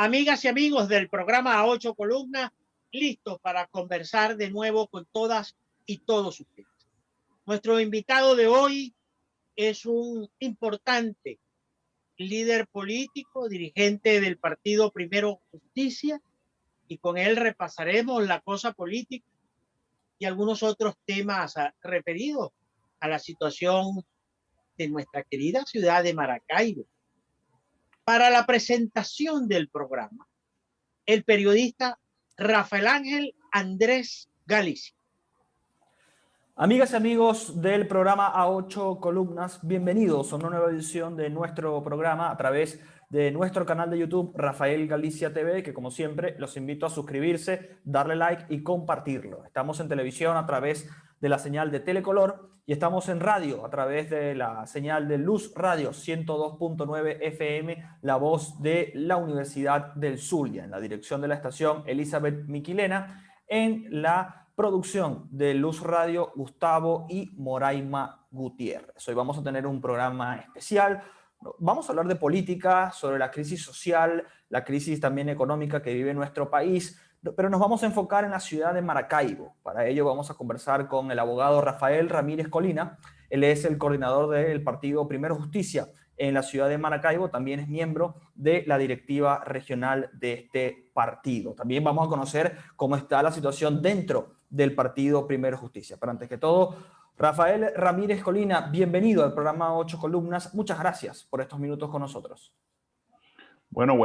Amigas y amigos del programa A Ocho Columnas, listos para conversar de nuevo con todas y todos ustedes. Nuestro invitado de hoy es un importante líder político, dirigente del partido Primero Justicia, y con él repasaremos la cosa política y algunos otros temas referidos a la situación de nuestra querida ciudad de Maracaibo. Para la presentación del programa, el periodista Rafael Ángel Andrés Galicia. Amigas y amigos del programa A Ocho Columnas, bienvenidos a una nueva edición de nuestro programa a través de nuestro canal de YouTube Rafael Galicia TV, que como siempre los invito a suscribirse, darle like y compartirlo. Estamos en televisión a través de la señal de Telecolor y estamos en radio a través de la señal de Luz Radio 102.9 FM, la voz de la Universidad del Zulia, en la dirección de la estación Elizabeth Miquilena, en la producción de Luz Radio, Gustavo y Moraima Gutiérrez. Hoy vamos a tener un programa especial. Vamos a hablar de política, sobre la crisis social, la crisis también económica que vive nuestro país, pero nos vamos a enfocar en la ciudad de Maracaibo. Para ello vamos a conversar con el abogado Rafael Ramírez Colina. Él es el coordinador del partido Primero Justicia en la ciudad de Maracaibo, también es miembro de la directiva regional de este partido. También vamos a conocer cómo está la situación dentro del partido Primero Justicia. Pero antes que todo, Rafael Ramírez Colina, bienvenido al programa Ocho Columnas. Muchas gracias por estos minutos con nosotros. Bueno,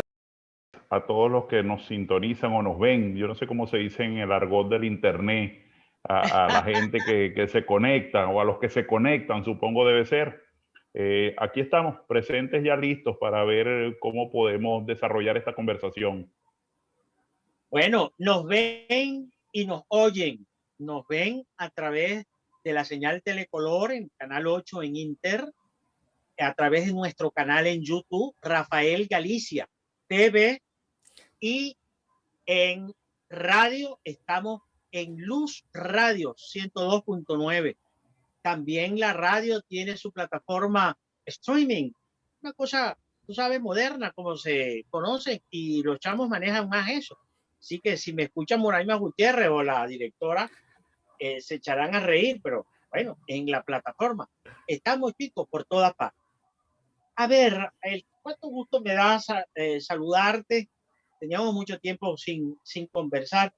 a todos los que nos sintonizan o nos ven, yo no sé cómo se dice en el argot del internet, a la gente que se conecta o a los que se conectan, supongo debe ser. Aquí estamos presentes ya listos para ver cómo podemos desarrollar esta conversación. Bueno, nos ven y nos oyen. Nos ven a través de la señal Telecolor en Canal 8 en Inter, a través de nuestro canal en YouTube, Rafael Galicia TV, y en radio estamos en Luz Radio 102.9. También la radio tiene su plataforma streaming, una cosa, tú sabes, moderna, como se conoce, y los chamos manejan más eso. Así que si me escuchan Moraima Gutiérrez o la directora, se echarán a reír, pero bueno, en la plataforma estamos, chicos, por todas partes. A ver, cuánto gusto me da saludarte. Teníamos mucho tiempo sin conversar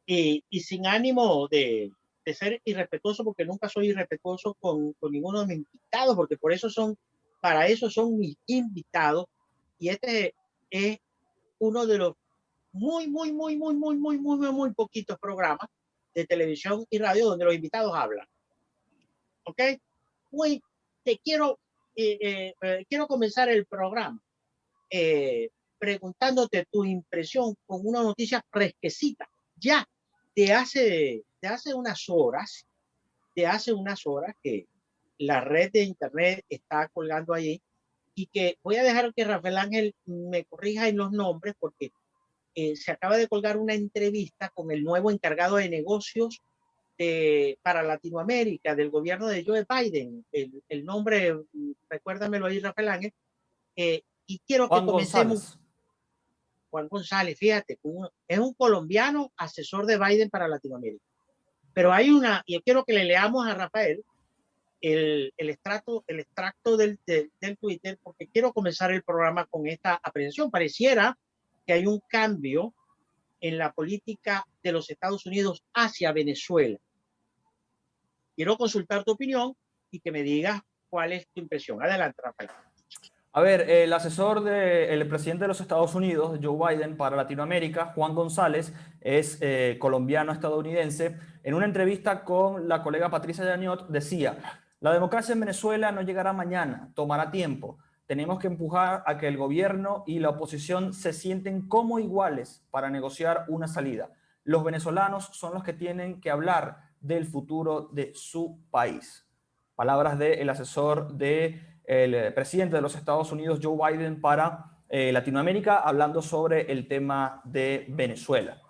y sin ánimo de ser irrespetuoso, porque nunca soy irrespetuoso con ninguno de mis invitados, porque para eso son mis invitados, y este es uno de los muy poquitos programas de televisión y radio donde los invitados hablan. ¿Ok? Quiero comenzar el programa preguntándote tu impresión con una noticia fresquecita, ya de hace unas horas, que la red de internet está colgando allí, y que voy a dejar que Rafael Ángel me corrija en los nombres, porque se acaba de colgar una entrevista con el nuevo encargado de negocios para Latinoamérica del gobierno de Joe Biden. El nombre, recuérdamelo ahí, Rafael Ángel, y quiero que comencemos. Juan González, fíjate, es un colombiano asesor de Biden para Latinoamérica. Pero yo quiero que le leamos a Rafael el extracto del Twitter, porque quiero comenzar el programa con esta apreciación. Pareciera que hay un cambio en la política de los Estados Unidos hacia Venezuela. Quiero consultar tu opinión y que me digas cuál es tu impresión. Adelante, Rafael. A ver, el asesor del presidente de los Estados Unidos, Joe Biden, para Latinoamérica, Juan González, es colombiano-estadounidense. En una entrevista con la colega Patricia Yaniot decía: la democracia en Venezuela no llegará mañana, tomará tiempo. Tenemos que empujar a que el gobierno y la oposición se sienten como iguales para negociar una salida. Los venezolanos son los que tienen que hablar del futuro de su país. Palabras del asesor del presidente de los Estados Unidos, Joe Biden, para Latinoamérica, hablando sobre el tema de Venezuela.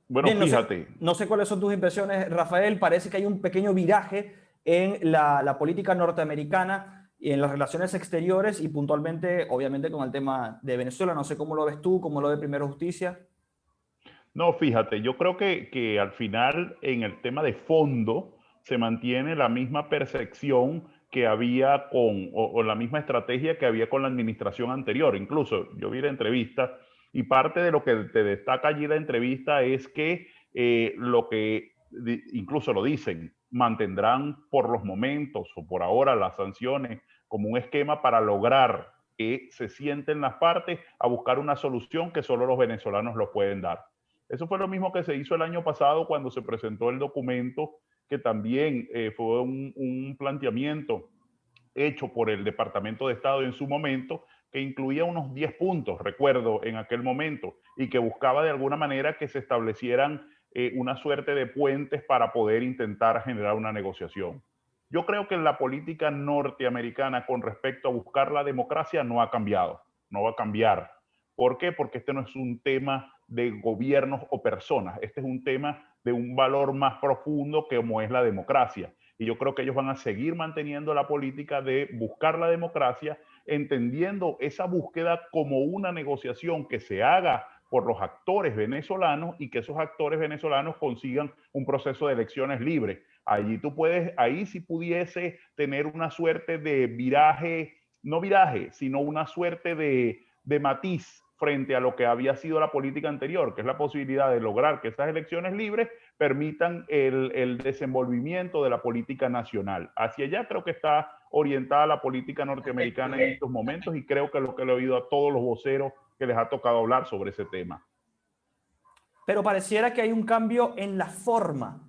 Bueno, bien, fíjate. No sé cuáles son tus impresiones, Rafael. Parece que hay un pequeño viraje en la política norteamericana y en las relaciones exteriores y puntualmente, obviamente, con el tema de Venezuela. No sé cómo lo ves tú, cómo lo ve Primero Justicia. No, fíjate, yo creo que al final en el tema de fondo se mantiene la misma percepción que había o la misma estrategia que había con la administración anterior. Incluso yo vi la entrevista y parte de lo que te destaca allí la entrevista es que incluso lo dicen, mantendrán por los momentos o por ahora las sanciones como un esquema para lograr que se sienten las partes a buscar una solución que solo los venezolanos lo pueden dar. Eso fue lo mismo que se hizo el año pasado cuando se presentó el documento, que también fue un planteamiento hecho por el Departamento de Estado en su momento, que incluía unos 10 puntos, recuerdo, en aquel momento, y que buscaba de alguna manera que se establecieran una suerte de puentes para poder intentar generar una negociación. Yo creo que la política norteamericana con respecto a buscar la democracia no ha cambiado, no va a cambiar. ¿Por qué? Porque este no es un tema de gobiernos o personas, este es un tema de un valor más profundo como es la democracia. Y yo creo que ellos van a seguir manteniendo la política de buscar la democracia, entendiendo esa búsqueda como una negociación que se haga por los actores venezolanos y que esos actores venezolanos consigan un proceso de elecciones libres. Ahí sí pudiese tener una suerte de viraje, no viraje, sino una suerte de matiz frente a lo que había sido la política anterior, que es la posibilidad de lograr que esas elecciones libres permitan el desenvolvimiento de la política nacional. Hacia allá creo que está orientada la política norteamericana en estos momentos y creo que es lo que le he oído a todos los voceros que les ha tocado hablar sobre ese tema. Pero pareciera que hay un cambio en la forma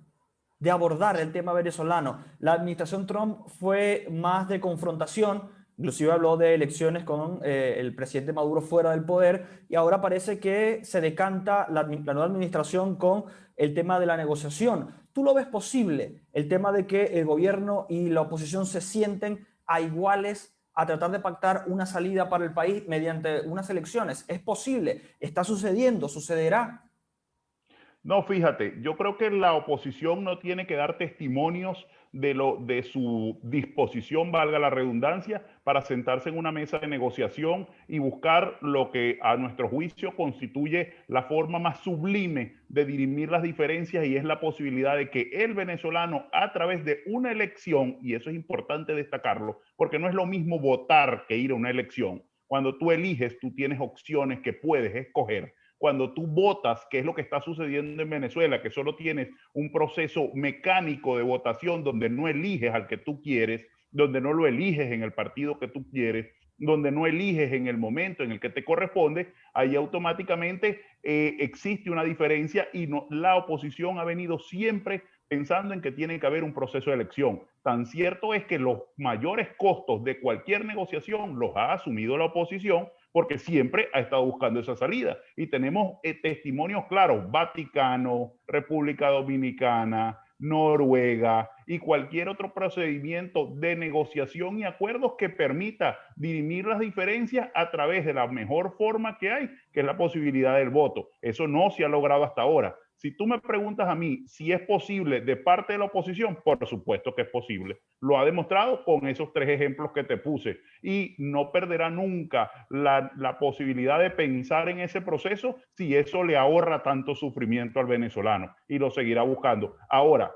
de abordar el tema venezolano. La administración Trump fue más de confrontación, inclusive habló de elecciones con el presidente Maduro fuera del poder, y ahora parece que se decanta la nueva administración con el tema de la negociación. ¿Tú lo ves posible, el tema de que el gobierno y la oposición se sienten a iguales a tratar de pactar una salida para el país mediante unas elecciones? ¿Es posible? ¿Está sucediendo? ¿Sucederá? No, fíjate, yo creo que la oposición no tiene que dar testimonios de su disposición, valga la redundancia, para sentarse en una mesa de negociación y buscar lo que a nuestro juicio constituye la forma más sublime de dirimir las diferencias, y es la posibilidad de que el venezolano, a través de una elección, y eso es importante destacarlo, porque no es lo mismo votar que ir a una elección. Cuando tú eliges, tú tienes opciones que puedes escoger. Cuando tú votas, que es lo que está sucediendo en Venezuela, que solo tienes un proceso mecánico de votación donde no eliges al que tú quieres, donde no lo eliges en el partido que tú quieres, donde no eliges en el momento en el que te corresponde, ahí automáticamente existe una diferencia, y no, la oposición ha venido siempre pensando en que tiene que haber un proceso de elección. Tan cierto es que los mayores costos de cualquier negociación los ha asumido la oposición, porque siempre ha estado buscando esa salida. Y tenemos testimonios claros: Vaticano, República Dominicana, Noruega y cualquier otro procedimiento de negociación y acuerdos que permita dirimir las diferencias a través de la mejor forma que hay, que es la posibilidad del voto. Eso no se ha logrado hasta ahora. Si tú me preguntas a mí si es posible de parte de la oposición, por supuesto que es posible. Lo ha demostrado con esos 3 ejemplos que te puse, y no perderá nunca la posibilidad de pensar en ese proceso si eso le ahorra tanto sufrimiento al venezolano, y lo seguirá buscando. Ahora,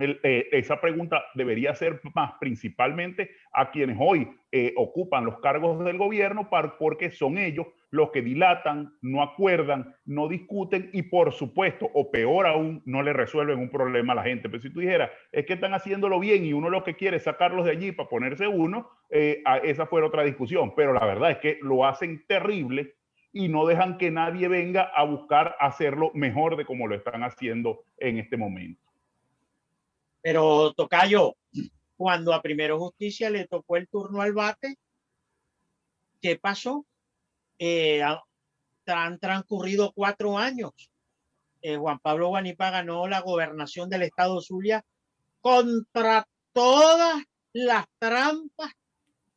esa pregunta debería ser más principalmente a quienes hoy ocupan los cargos del gobierno, porque son ellos los que dilatan, no acuerdan, no discuten y, por supuesto, o peor aún, no le resuelven un problema a la gente. Pero si tú dijeras, es que están haciéndolo bien y uno lo que quiere es sacarlos de allí para ponerse uno, esa fuera otra discusión. Pero la verdad es que lo hacen terrible y no dejan que nadie venga a buscar hacerlo mejor de como lo están haciendo en este momento. Pero, tocayo, cuando a Primero Justicia le tocó el turno al bate, ¿qué pasó? Han transcurrido 4 años. Juan Pablo Guanipa ganó la gobernación del estado Zulia contra todas las trampas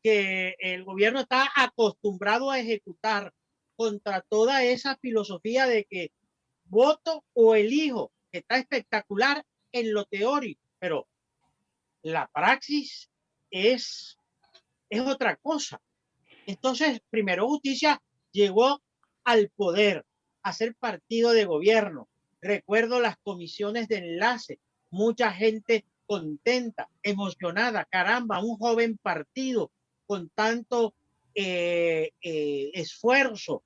que el gobierno está acostumbrado a ejecutar, contra toda esa filosofía de que voto o elijo, que está espectacular en lo teórico, pero la praxis es otra cosa. Entonces, Primero Justicia llegó al poder, a ser partido de gobierno. Recuerdo las comisiones de enlace, mucha gente contenta, emocionada, caramba, un joven partido con tanto esfuerzo,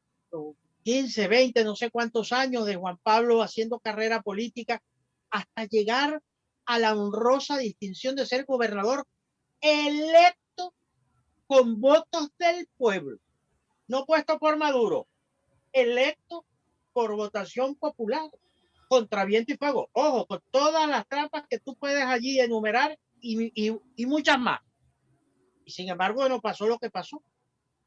15, 20, no sé cuántos años de Juan Pablo haciendo carrera política, hasta llegar a la honrosa distinción de ser gobernador electo con votos del pueblo, no puesto por Maduro, electo por votación popular, contra viento y fuego. Ojo, con todas las trampas que tú puedes allí enumerar y muchas más. Y sin embargo, no pasó lo que pasó.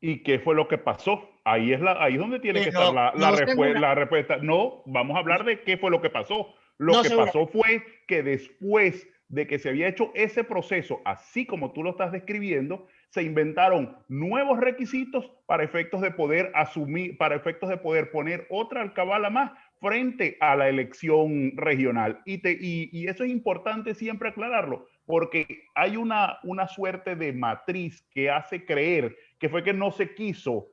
¿Y qué fue lo que pasó? Ahí es donde tiene que estar No, no la respuesta. No, vamos a hablar de qué fue lo que pasó. Lo no que segura. pasó fue que después de que se había hecho ese proceso, así como tú lo estás describiendo, se inventaron nuevos requisitos para efectos de poder asumir, para efectos de poder poner otra alcabala más frente a la elección regional. Y eso es importante siempre aclararlo, porque hay una suerte de matriz que hace creer que fue que no se quiso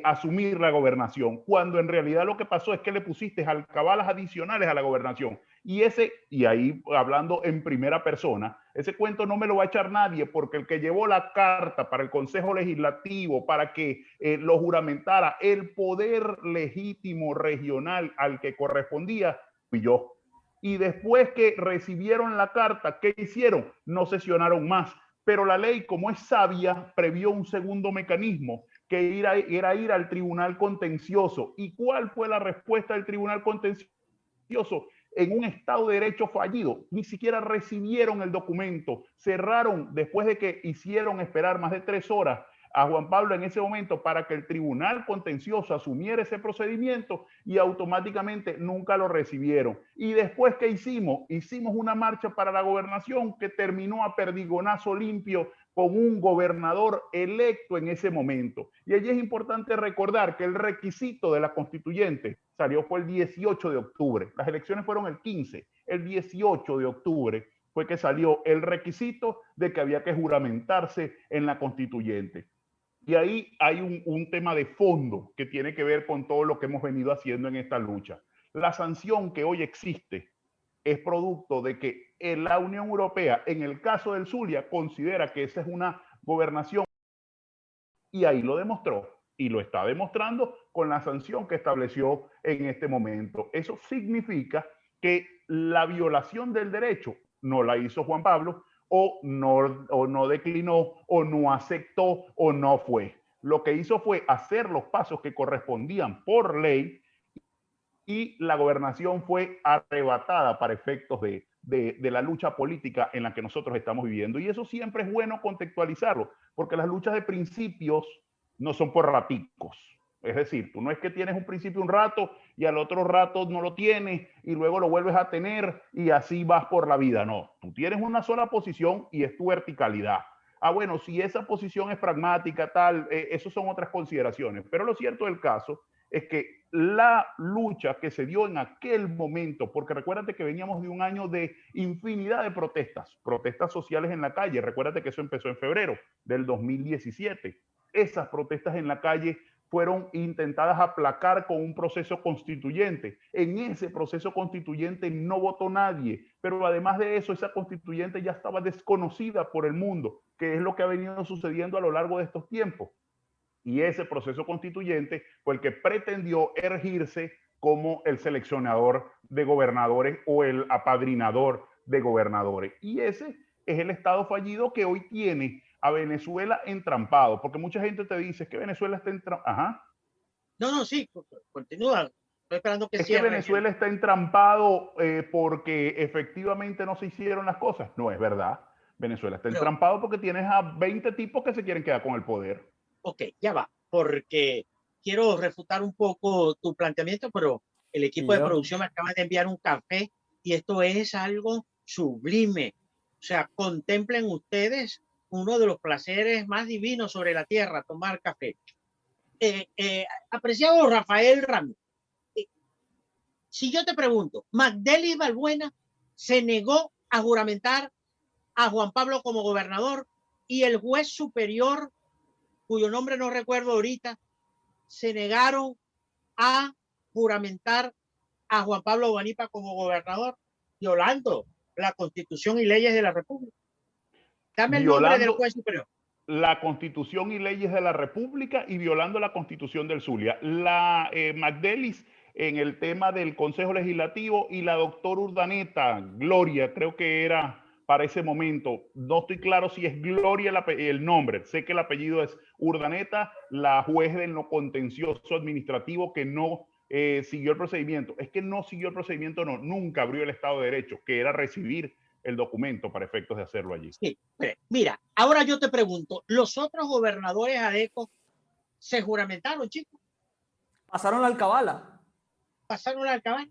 asumir la gobernación, cuando en realidad lo que pasó es que le pusiste alcabalas adicionales a la gobernación. Y ahí hablando en primera persona, ese cuento no me lo va a echar nadie, porque el que llevó la carta para el Consejo Legislativo para que lo juramentara el poder legítimo regional al que correspondía, fui yo. Y después que recibieron la carta, ¿qué hicieron? No sesionaron más. Pero la ley, como es sabia, previó un segundo mecanismo, que era ir al tribunal contencioso. ¿Y cuál fue la respuesta del tribunal contencioso? En un Estado de Derecho fallido, ni siquiera recibieron el documento, cerraron después de que hicieron esperar más de 3 horas a Juan Pablo en ese momento para que el tribunal contencioso asumiera ese procedimiento, y automáticamente nunca lo recibieron. Y después, ¿qué hicimos? Hicimos una marcha para la gobernación que terminó a perdigonazo limpio con un gobernador electo en ese momento. Y allí es importante recordar que el requisito de la constituyente salió fue el 18 de octubre. Las elecciones fueron el 15. El 18 de octubre fue que salió el requisito de que había que juramentarse en la constituyente. Y ahí hay un tema de fondo que tiene que ver con todo lo que hemos venido haciendo en esta lucha. La sanción que hoy existe es producto de que la Unión Europea, en el caso del Zulia, considera que esa es una gobernación, y ahí lo demostró y lo está demostrando con la sanción que estableció en este momento. Eso significa que la violación del derecho no la hizo Juan Pablo, o no declinó, o no aceptó, o no fue. Lo que hizo fue hacer los pasos que correspondían por ley, y la gobernación fue arrebatada para efectos de la lucha política en la que nosotros estamos viviendo. Y eso siempre es bueno contextualizarlo, porque las luchas de principios no son por raticos. Es decir, tú no es que tienes un principio un rato y al otro rato no lo tienes y luego lo vuelves a tener y así vas por la vida. No, tú tienes una sola posición y es tu verticalidad. Ah, bueno, si esa posición es pragmática, tal, eso son otras consideraciones. Pero lo cierto del caso es que la lucha que se dio en aquel momento, porque recuérdate que veníamos de un año de infinidad de protestas sociales en la calle. Recuérdate que eso empezó en febrero del 2017. Esas protestas en la calle fueron intentadas aplacar con un proceso constituyente. En ese proceso constituyente no votó nadie, pero además de eso, esa constituyente ya estaba desconocida por el mundo, que es lo que ha venido sucediendo a lo largo de estos tiempos. Y ese proceso constituyente fue el que pretendió erigirse como el seleccionador de gobernadores o el apadrinador de gobernadores. Y ese es el estado fallido que hoy tiene a Venezuela entrampado, porque mucha gente te dice que Venezuela está entrampado. Ajá. No, sí, continúa. Estoy esperando que Es que cierre. Venezuela está entrampado porque efectivamente no se hicieron las cosas. No es verdad. Venezuela está Pero, entrampado porque tienes a 20 tipos que se quieren quedar con el poder. ok, ya va, porque quiero refutar un poco tu planteamiento, pero el equipo de producción me acaba de enviar un café y esto es algo sublime. O sea, contemplen ustedes uno de los placeres más divinos sobre la tierra, tomar café. Apreciado Rafael Ramos, si yo te pregunto, Magdeli Balbuena se negó a juramentar a Juan Pablo como gobernador y el juez superior, cuyo nombre no recuerdo ahorita, se negaron a juramentar a Juan Pablo Guanipa como gobernador, violando la Constitución y leyes de la República. Dame el nombre del juez superior. La Constitución y leyes de la República y violando la Constitución del Zulia. La Magdelis en el tema del Consejo Legislativo y la doctora Urdaneta, Gloria, creo que era para ese momento. No estoy claro si es Gloria el nombre. Sé que el apellido es Urdaneta, la juez del no contencioso administrativo que no siguió el procedimiento. Es que no siguió el procedimiento, no, nunca abrió el Estado de Derecho, que era recibir el documento para efectos de hacerlo allí. Sí, mira, ahora yo te pregunto, ¿los otros gobernadores ADECO se juramentaron, chicos? Pasaron la alcabala. Pasaron la alcabala.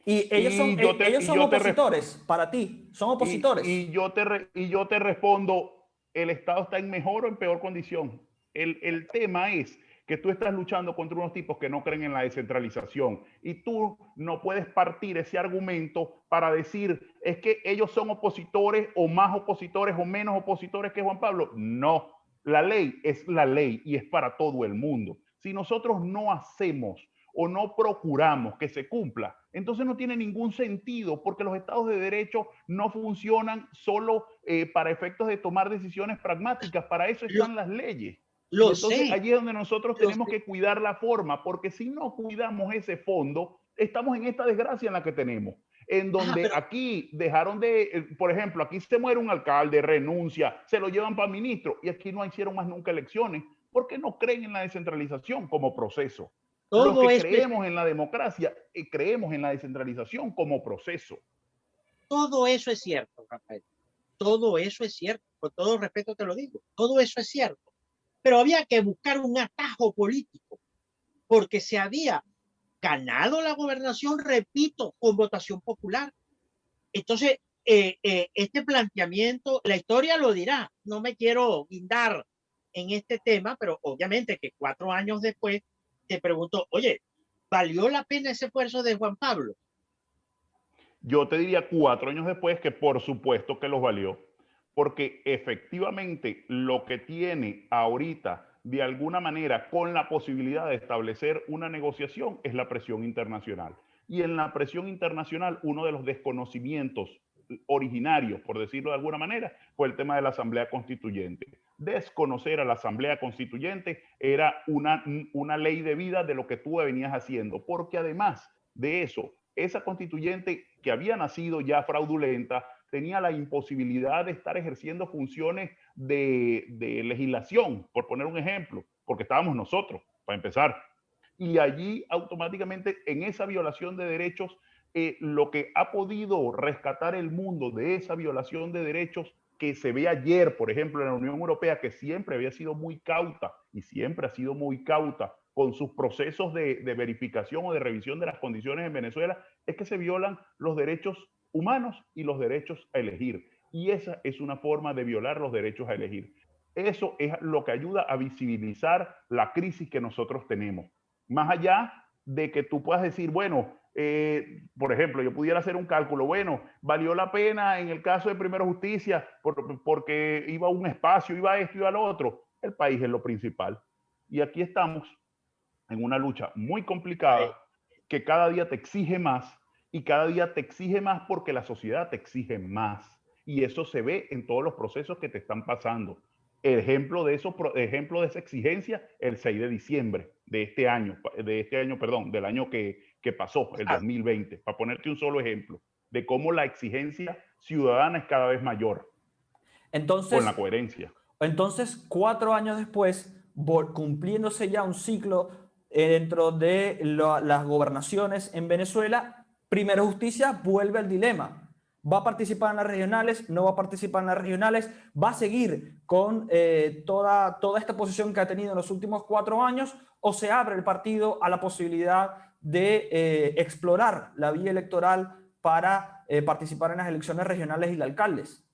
Y ellos son opositores para ti, son opositores. Y yo te respondo, el Estado está en mejor o en peor condición. El tema es que tú estás luchando contra unos tipos que no creen en la descentralización y tú no puedes partir ese argumento para decir es que ellos son opositores o más opositores o menos opositores que Juan Pablo. No, la ley es la ley y es para todo el mundo. Si nosotros no hacemos o no procuramos que se cumpla, entonces no tiene ningún sentido porque los estados de derecho no funcionan solo para efectos de tomar decisiones pragmáticas, para eso están las leyes. Entonces allí es donde nosotros tenemos que cuidar la forma, porque si no cuidamos ese fondo, estamos en esta desgracia en la que tenemos, en donde aquí dejaron de, por ejemplo, aquí se muere un alcalde, renuncia, se lo llevan para ministro y aquí no hicieron más nunca elecciones porque no creen en la descentralización como proceso. Los que creemos en la democracia, creemos en la descentralización como proceso. Todo eso es cierto, Rafael. Todo eso es cierto. Con todo respeto te lo digo. Todo eso es cierto. Pero había que buscar un atajo político, porque se había ganado la gobernación, repito, con votación popular. Entonces, este planteamiento, la historia lo dirá. No me quiero guindar en este tema, pero obviamente que 4 años después te pregunto, oye, ¿valió la pena ese esfuerzo de Juan Pablo? Yo te diría 4 años después que por supuesto que los valió, porque efectivamente lo que tiene ahorita de alguna manera con la posibilidad de establecer una negociación es la presión internacional. Y en la presión internacional uno de los desconocimientos originarios, por decirlo de alguna manera, fue el tema de la Asamblea Constituyente. Desconocer a la Asamblea Constituyente era una ley de vida de lo que tú venías haciendo, porque además de eso, esa constituyente que había nacido ya fraudulenta tenía la imposibilidad de estar ejerciendo funciones de legislación, por poner un ejemplo, porque estábamos nosotros, para empezar. Y allí automáticamente en esa violación de derechos, lo que ha podido rescatar el mundo de esa violación de derechos que se ve ayer, por ejemplo, en la Unión Europea, que siempre había sido muy cauta y siempre ha sido muy cauta con sus procesos de verificación o de revisión de las condiciones en Venezuela, es que se violan los derechos humanos y los derechos a elegir. Y esa es una forma de violar los derechos a elegir. Eso es lo que ayuda a visibilizar la crisis que nosotros tenemos. Más allá de que tú puedas decir, bueno, por ejemplo, yo pudiera hacer un cálculo, bueno, valió la pena en el caso de Primera Justicia porque iba a un espacio, iba a esto, iba a lo otro. El país es lo principal. Y aquí estamos en una lucha muy complicada que cada día te exige más y cada día te exige más porque la sociedad te exige más. Y eso se ve en todos los procesos que te están pasando. Ejemplo de esa exigencia, el 6 de diciembre de este año, perdón, del año que pasó, el 2020, para ponerte un solo ejemplo de cómo la exigencia ciudadana es cada vez mayor. Entonces, con la coherencia. Entonces, 4 años después, cumpliéndose ya un ciclo dentro de las gobernaciones en Venezuela, Primera Justicia vuelve al dilema. ¿Va a participar en las regionales? ¿No va a participar en las regionales? ¿Va a seguir con toda esta posición que ha tenido en los últimos 4 años? ¿O se abre el partido a la posibilidad de explorar la vía electoral para participar en las elecciones regionales y de alcaldes?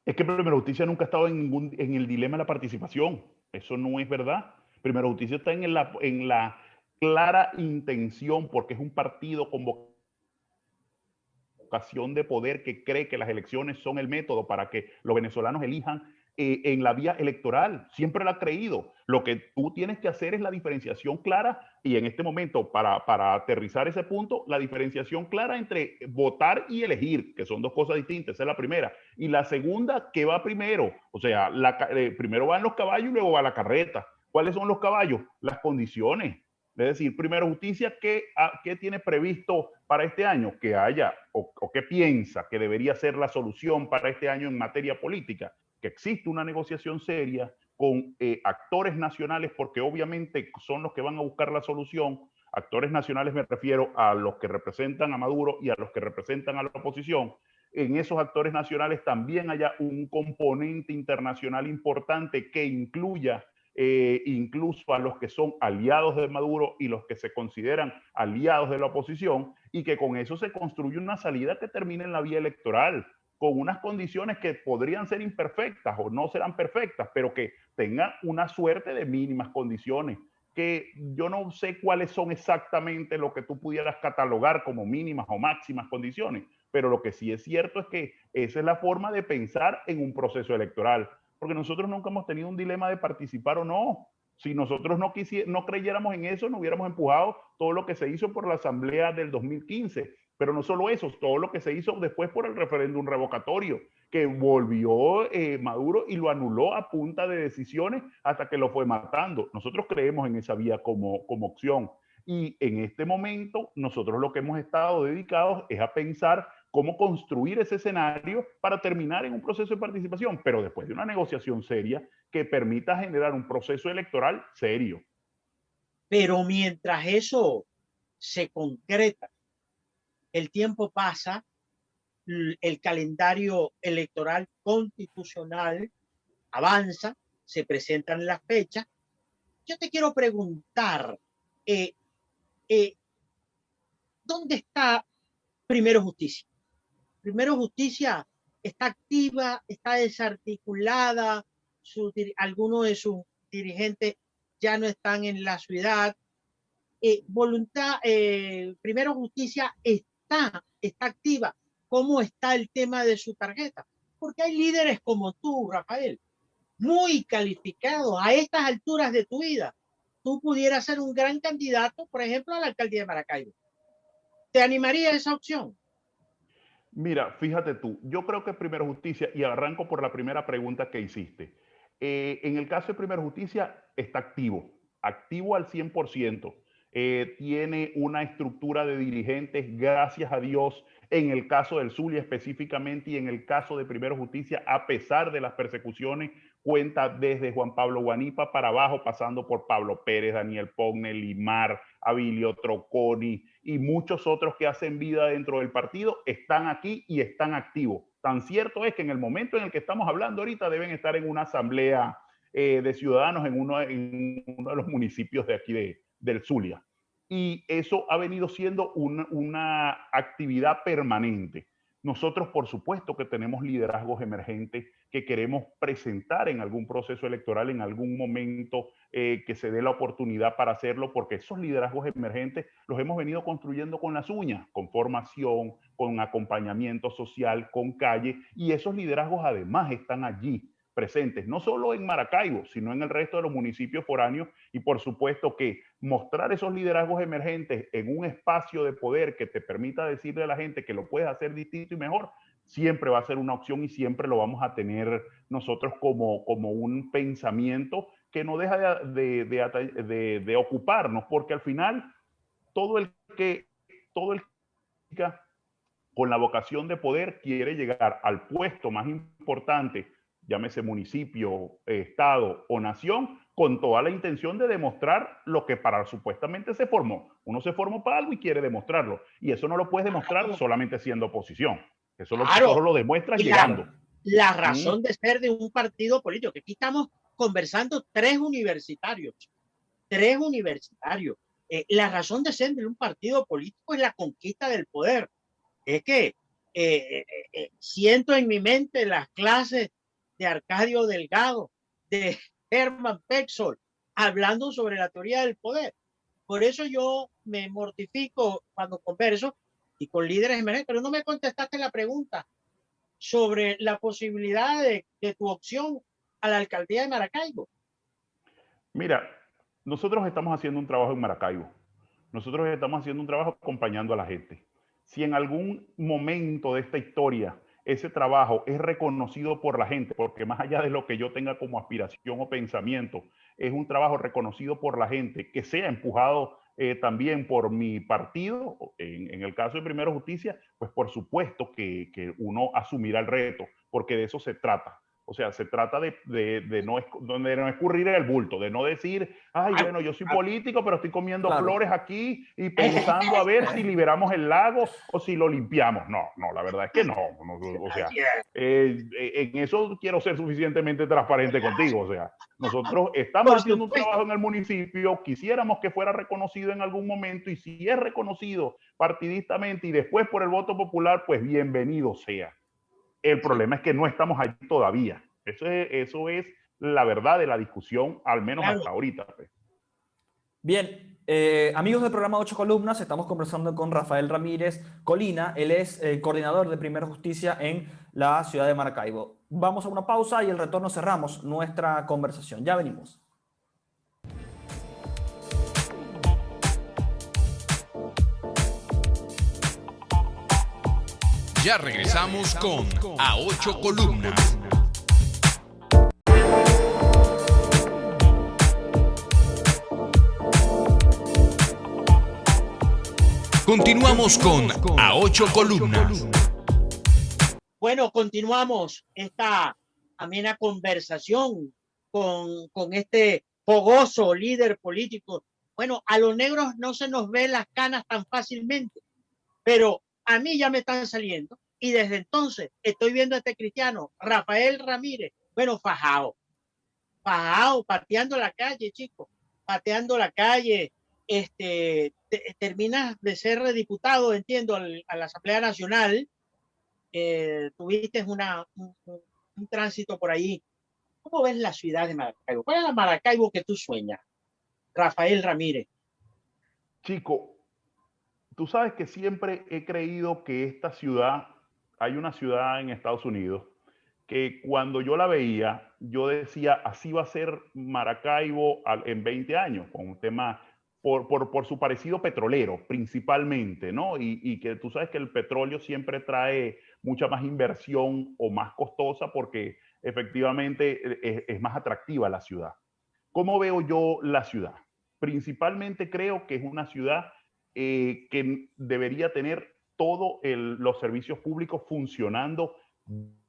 Es que Primera Justicia nunca ha estado en el dilema de la participación. Eso no es verdad. Primera Justicia está en la clara intención, porque es un partido convocado vocación de poder que cree que las elecciones son el método para que los venezolanos elijan en la vía electoral. Siempre la ha creído. Lo que tú tienes que hacer es la diferenciación clara y en este momento, para aterrizar ese punto, la diferenciación clara entre votar y elegir, que son dos cosas distintas. Esa es la primera. Y la segunda, ¿qué va primero? O sea, primero van los caballos y luego va la carreta. ¿Cuáles son los caballos? Las condiciones. Es decir, primero justicia, ¿qué tiene previsto para este año? Que haya o qué piensa que debería ser la solución para este año en materia política. Que existe una negociación seria con actores nacionales, porque obviamente son los que van a buscar la solución. Actores nacionales me refiero a los que representan a Maduro y a los que representan a la oposición. En esos actores nacionales también haya un componente internacional importante que incluya incluso a los que son aliados de Maduro y los que se consideran aliados de la oposición, y que con eso se construye una salida que termine en la vía electoral, con unas condiciones que podrían ser imperfectas o no serán perfectas, pero que tengan una suerte de mínimas condiciones, que yo no sé cuáles son exactamente lo que tú pudieras catalogar como mínimas o máximas condiciones, pero lo que sí es cierto es que esa es la forma de pensar en un proceso electoral, porque nosotros nunca hemos tenido un dilema de participar o no. Si nosotros no creyéramos en eso, no hubiéramos empujado todo lo que se hizo por la Asamblea del 2015. Pero no solo eso, todo lo que se hizo después por el referéndum revocatorio, que volvió Maduro y lo anuló a punta de decisiones hasta que lo fue matando. Nosotros creemos en esa vía como opción. Y en este momento, nosotros lo que hemos estado dedicados es a pensar cómo construir ese escenario para terminar en un proceso de participación, pero después de una negociación seria que permita generar un proceso electoral serio. Pero mientras eso se concreta, el tiempo pasa, el calendario electoral constitucional avanza, se presentan las fechas. Yo te quiero preguntar, eh, eh, ¿dónde está Primero Justicia? Primero Justicia está activa, está desarticulada, algunos de sus dirigentes ya no están en la ciudad. Primero Justicia está activa. ¿Cómo está el tema de su tarjeta? Porque hay líderes como tú, Rafael, muy calificados a estas alturas de tu vida. Tú pudieras ser un gran candidato, por ejemplo, a la alcaldía de Maracaibo. ¿Te animaría a esa opción? Mira, fíjate tú, yo creo que Primero Justicia, y arranco por la primera pregunta que hiciste. En el caso de Primero Justicia, está activo al 100%. Tiene una estructura de dirigentes, gracias a Dios, en el caso del Zulia específicamente y en el caso de Primero Justicia, a pesar de las persecuciones, cuenta desde Juan Pablo Guanipa para abajo, pasando por Pablo Pérez, Daniel Pogne, Limar, Abilio Troconi y muchos otros que hacen vida dentro del partido, están aquí y están activos. Tan cierto es que en el momento en el que estamos hablando ahorita deben estar en una asamblea de ciudadanos en uno de los municipios de aquí del Zulia. Y eso ha venido siendo una actividad permanente. Nosotros, por supuesto, que tenemos liderazgos emergentes que queremos presentar en algún proceso electoral, en algún momento que se dé la oportunidad para hacerlo, porque esos liderazgos emergentes los hemos venido construyendo con las uñas, con formación, con acompañamiento social, con calle, y esos liderazgos además están allí presentes, no solo en Maracaibo, sino en el resto de los municipios foráneos, y por supuesto que mostrar esos liderazgos emergentes en un espacio de poder que te permita decirle a la gente que lo puedes hacer distinto y mejor, siempre va a ser una opción y siempre lo vamos a tener nosotros como un pensamiento que no deja de ocuparnos, porque al final todo el que con la vocación de poder quiere llegar al puesto más importante, llámese municipio, estado o nación, con toda la intención de demostrar lo que para supuestamente se formó. Uno se formó para algo y quiere demostrarlo. Y eso no lo puedes demostrar solamente siendo oposición. Eso solo lo demuestras llegando. La razón de ser de un partido político, que aquí estamos conversando tres universitarios. La razón de ser de un partido político es la conquista del poder. Es que siento en mi mente las clases de Arcadio Delgado, de Herman Pexol, hablando sobre la teoría del poder. Por eso yo me mortifico cuando converso y con líderes emergentes, pero no me contestaste la pregunta sobre la posibilidad de tu opción a la alcaldía de Maracaibo. Mira, nosotros estamos haciendo un trabajo en Maracaibo. Nosotros estamos haciendo un trabajo acompañando a la gente. Si en algún momento de esta historia ese trabajo es reconocido por la gente, porque más allá de lo que yo tenga como aspiración o pensamiento, es un trabajo reconocido por la gente, que sea empujado también por mi partido, en el caso de Primero Justicia, pues por supuesto que uno asumirá el reto, porque de eso se trata. O sea, se trata de no escurrir el bulto, de no decir, ay, bueno, yo soy político, pero estoy comiendo flores aquí y pensando a ver si liberamos el lago o si lo limpiamos. No, no, la verdad es que no. O sea, en eso quiero ser suficientemente transparente contigo. O sea, nosotros estamos haciendo un trabajo en el municipio, quisiéramos que fuera reconocido en algún momento, y si es reconocido partidistamente y después por el voto popular, pues bienvenido sea. El problema es que no estamos allí todavía. Eso es la verdad de la discusión, al menos hasta ahorita. Bien, amigos del programa 8 Columnas, estamos conversando con Rafael Ramírez Colina. Él es coordinador de Primera Justicia en la ciudad de Maracaibo. Vamos a una pausa y al retorno cerramos nuestra conversación. Ya venimos. Ya regresamos con A 8 Columnas. Continuamos con A 8 Columnas. Bueno, continuamos esta amena conversación con este fogoso líder político. Bueno, a los negros no se nos ven las canas tan fácilmente, pero a mí ya me están saliendo, y desde entonces estoy viendo a este cristiano, Rafael Ramírez, bueno, fajado, pateando la calle, chicos, pateando la calle. Terminas de ser diputado, entiendo, a la Asamblea Nacional, tuviste un tránsito por ahí. ¿Cómo ves la ciudad de Maracaibo? ¿Cuál es la Maracaibo que tú sueñas, Rafael Ramírez? Chico, tú sabes que siempre he creído que esta ciudad, hay una ciudad en Estados Unidos, que cuando yo la veía, yo decía, así va a ser Maracaibo en 20 años, con un tema por su parecido petrolero, principalmente, ¿no? Y que tú sabes que el petróleo siempre trae mucha más inversión o más costosa porque efectivamente es más atractiva la ciudad. ¿Cómo veo yo la ciudad? Principalmente creo que es una ciudad que debería tener todos los servicios públicos funcionando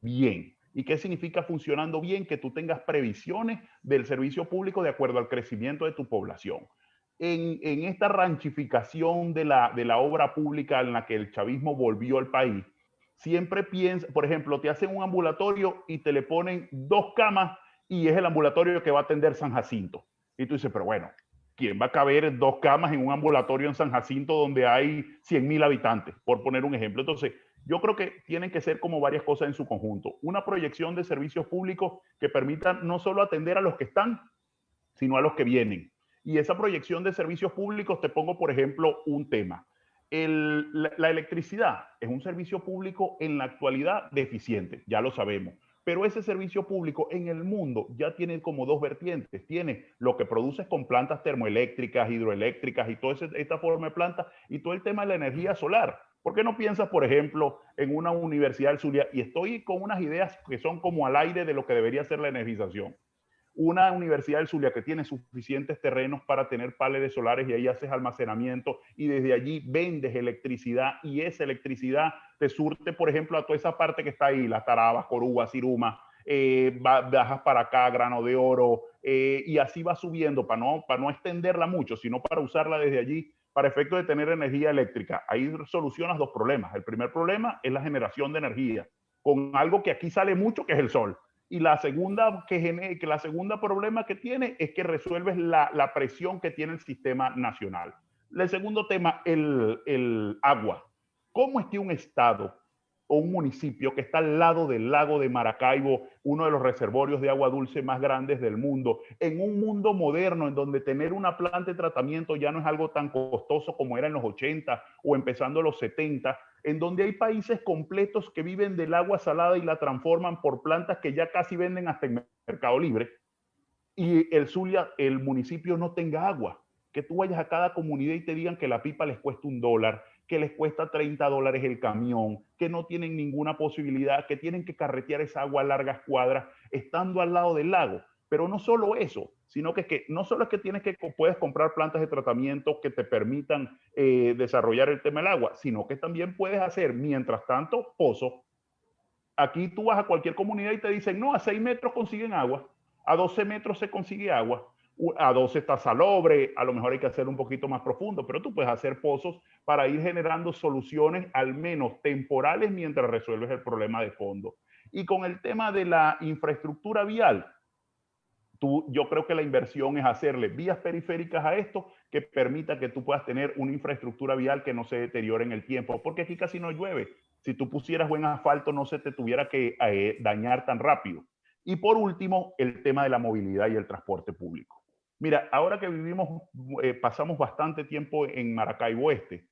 bien. ¿Y qué significa funcionando bien? Que tú tengas previsiones del servicio público de acuerdo al crecimiento de tu población. En esta ranchificación de la obra pública en la que el chavismo volvió al país, siempre piensa, por ejemplo, te hacen un ambulatorio y te le ponen 2 camas y es el ambulatorio que va a atender San Jacinto. Y tú dices, pero bueno, ¿quién va a caber 2 camas en un ambulatorio en San Jacinto donde hay 100,000 habitantes? Por poner un ejemplo. Entonces, yo creo que tienen que ser como varias cosas en su conjunto. Una proyección de servicios públicos que permitan no solo atender a los que están, sino a los que vienen. Y esa proyección de servicios públicos, te pongo, por ejemplo, un tema. La electricidad es un servicio público en la actualidad deficiente, ya lo sabemos. Pero ese servicio público en el mundo ya tiene como 2 vertientes. Tiene lo que produces con plantas termoeléctricas, hidroeléctricas y toda esta forma de planta, y todo el tema de la energía solar. ¿Por qué no piensas, por ejemplo, en una universidad del Zulia? Y estoy con unas ideas que son como al aire de lo que debería ser la energización. Una universidad del Zulia que tiene suficientes terrenos para tener paneles solares y ahí haces almacenamiento y desde allí vendes electricidad y esa electricidad te surte, por ejemplo, a toda esa parte que está ahí, Las Tarabas, Coruba, Siruma, bajas para acá, Grano de Oro, y así va subiendo para no extenderla mucho, sino para usarla desde allí para efecto de tener energía eléctrica. Ahí solucionas 2 problemas. El primer problema es la generación de energía, con algo que aquí sale mucho, que es el sol. Y la segunda problema que tiene es que resuelves la presión que tiene el sistema nacional. El segundo tema, el agua. ¿Cómo esté un estado o un municipio que está al lado del lago de Maracaibo, uno de los reservorios de agua dulce más grandes del mundo, en un mundo moderno en donde tener una planta de tratamiento ya no es algo tan costoso como era en los 80 o empezando los 70, en donde hay países completos que viven del agua salada y la transforman por plantas que ya casi venden hasta en Mercado Libre, y el Zulia, el municipio no tenga agua, que tú vayas a cada comunidad y te digan que la pipa les cuesta $1, que les cuesta $30 el camión, que no tienen ninguna posibilidad, que tienen que carretear esa agua a largas cuadras estando al lado del lago. Pero no solo eso, sino que no solo es que puedes comprar plantas de tratamiento que te permitan desarrollar el tema del agua, sino que también puedes hacer, mientras tanto, pozos. Aquí tú vas a cualquier comunidad y te dicen, no, a 6 metros consiguen agua, a 12 metros se consigue agua, a 12 está salobre, a lo mejor hay que hacer un poquito más profundo, pero tú puedes hacer pozos para ir generando soluciones al menos temporales mientras resuelves el problema de fondo. Y con el tema de la infraestructura vial, yo creo que la inversión es hacerle vías periféricas a esto que permita que tú puedas tener una infraestructura vial que no se deteriore en el tiempo, porque aquí casi no llueve. Si tú pusieras buen asfalto no se te tuviera que dañar tan rápido. Y por último, el tema de la movilidad y el transporte público. Mira, ahora que pasamos bastante tiempo en Maracaibo Este,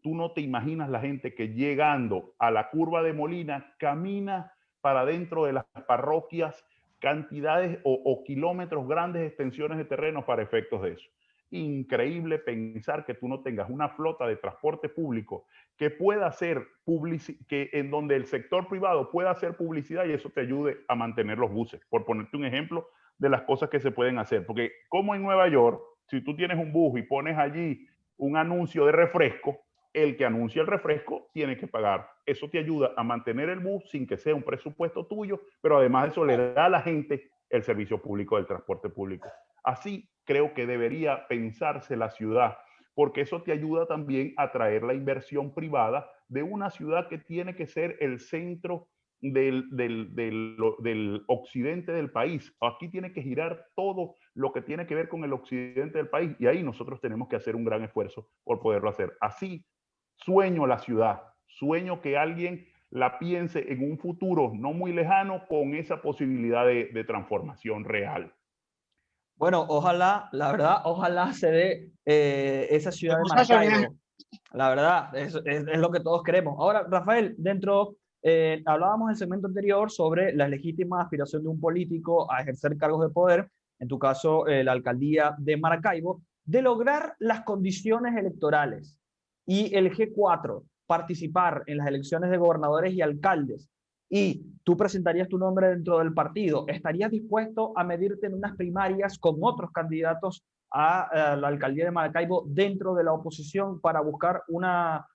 tú no te imaginas la gente que llegando a la curva de Molina camina para dentro de las parroquias cantidades o kilómetros, grandes extensiones de terreno para efectos de eso. Increíble pensar que tú no tengas una flota de transporte público que pueda hacer en donde el sector privado pueda hacer publicidad y eso te ayude a mantener los buses, por ponerte un ejemplo de las cosas que se pueden hacer. Porque como en Nueva York, si tú tienes un bus y pones allí un anuncio de refresco, el que anuncia el refresco tiene que pagar. Eso te ayuda a mantener el bus sin que sea un presupuesto tuyo, pero además de eso le da a la gente el servicio público del transporte público. Así creo que debería pensarse la ciudad, porque eso te ayuda también a traer la inversión privada de una ciudad que tiene que ser el centro del occidente del país. Aquí tiene que girar todo lo que tiene que ver con el occidente del país y ahí nosotros tenemos que hacer un gran esfuerzo por poderlo hacer. Así sueño la ciudad, sueño que alguien la piense en un futuro no muy lejano con esa posibilidad de transformación real. Bueno, ojalá, la verdad, ojalá se dé esa ciudad de Vamos a soñar. Maracaibo. La verdad, es lo que todos queremos. Ahora, Rafael, hablábamos en el segmento anterior sobre la legítima aspiración de un político a ejercer cargos de poder, en tu caso, la alcaldía de Maracaibo, de lograr las condiciones electorales y el G4 participar en las elecciones de gobernadores y alcaldes, y tú presentarías tu nombre dentro del partido, ¿estarías dispuesto a medirte en unas primarias con otros candidatos a la alcaldía de Maracaibo dentro de la oposición para buscar una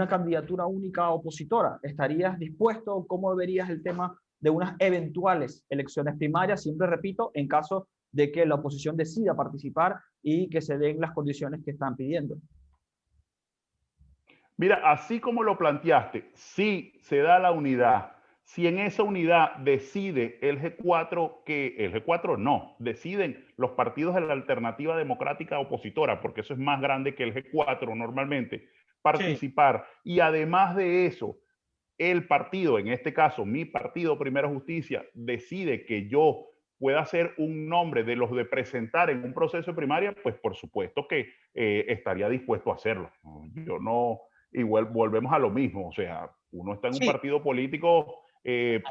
candidatura única opositora? ¿Estarías dispuesto? ¿Cómo verías el tema de unas eventuales elecciones primarias? Siempre repito, en caso de que la oposición decida participar y que se den las condiciones que están pidiendo. Mira, así como lo planteaste, sí se da la unidad. Si en esa unidad decide el G4, deciden los partidos de la alternativa democrática opositora, porque eso es más grande que el G4 normalmente, participar. Sí. Y además de eso, el partido, en este caso mi partido Primera Justicia, decide que yo pueda ser un nombre de los de presentar en un proceso de primaria, pues por supuesto que estaría dispuesto a hacerlo. Yo no, igual volvemos a lo mismo, o sea, uno está en un partido político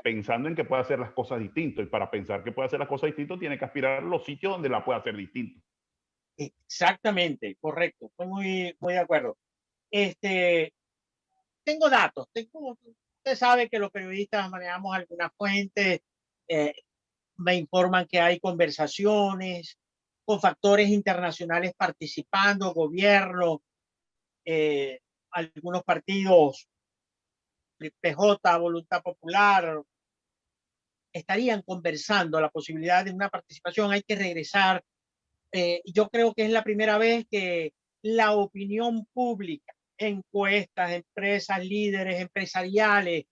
pensando en que puede hacer las cosas distinto, y para pensar que puede hacer las cosas distinto tiene que aspirar a los sitios donde la pueda hacer distinto. Exactamente, correcto, estoy muy de acuerdo. Tengo datos, usted sabe que los periodistas manejamos algunas fuentes, me informan que hay conversaciones con factores internacionales participando, gobierno, algunos partidos, PJ, Voluntad Popular, estarían conversando la posibilidad de una participación. Hay que regresar. Yo creo que es la primera vez que la opinión pública, encuestas, empresas, líderes empresariales,